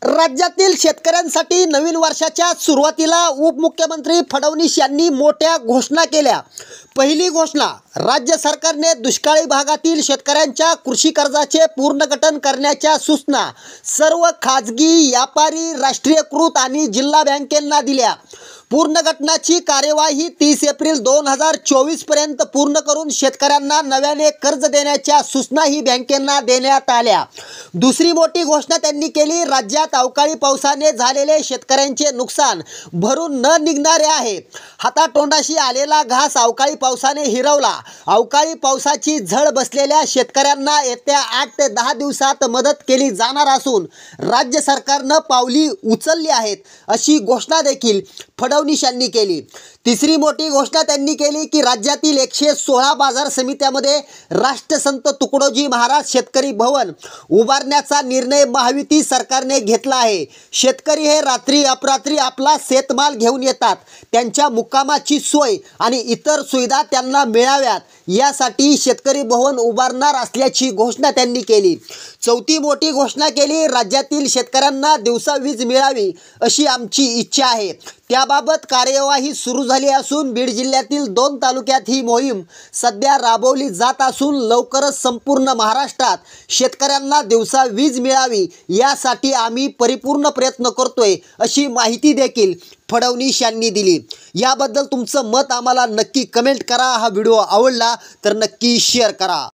राज्यातील शेतकऱ्यांसाठी नवीन वर्षाच्या सुरुवातीला उपमुख्यमंत्री फडणवीस यांनी मोठ्या घोषणा केल्या। पहिली घोषणा, राज्य सरकारने दुष्काळी भागातील शेतकऱ्यांच्या कृषी कर्जाचे पुनर्गठन करण्याच्या सूचना सर्व खाजगी, व्यापारी, राष्ट्रीयकृत आणि जिल्हा बँकांना दिल्या। पुनर्गठनाची कार्यवाही 30 एप्रिल 2024 पर्यंत पूर्ण करून शेतकऱ्यांना नव्याने कर्ज देण्याच्या सूचना ही बँकांना देण्यात आल्या। दुसरी मोठी घोषणा त्यांनी केली, राज्यात अवकाळी पावसाने झालेले शेतकऱ्यांचे नुकसान भरून न निघणारे आहे। हातातोंडाशी आलेला घास अवकाळी पावसाने हिरवला। अवकाळी पावसाची झळ बसलेल्या शेतकऱ्यांना येत्या 8 ते 10 दिवसात मदत केली जाणार असून राज्य सरकारने पावली उचलली आहेत, अशी घोषणा देखील फडणवीस यांनी केली। तिसरी मोठी घोषणा त्यांनी केली की राज्यातील 116 बाजार समित्यामध्ये राष्ट्रसंत तुकडोजी महाराज शेतकरी भवन उभारण्याचा निर्णय महायुती सरकारने घेतला आहे। शेतकरी हे रात्री अपरात्री आपला शेतमाल घेऊन येतात, त्यांच्या मुक्कामाची सोय आणि इतर सुविधा त्यांना मिळाव्यात यासाठी शेतकरी भवन उभारणार असल्याची घोषणा त्यांनी केली। चौथी मोठी घोषणा केली, राज्यातील शेतकऱ्यांना दिवसा वीज मिळावी अशी आमची इच्छा आहे। त्याबाबत कार्यवाही सुरू झाली असून बीड जिल्ह्यातील 2 तालुक्यात ही मोहीम सध्या राबवली जात असून लवकरच संपूर्ण महाराष्ट्रात शेतकऱ्यांना दिवसा वीज मिळावी यासाठी आम्ही परिपूर्ण प्रयत्न करतोय, अशी माहिती देखील फडणवीस यांनी दिली। याबद्दल तुमचं मत आम्हाला नक्की कमेंट करा। हा व्हिडिओ आवडला तर नक्की शेअर करा।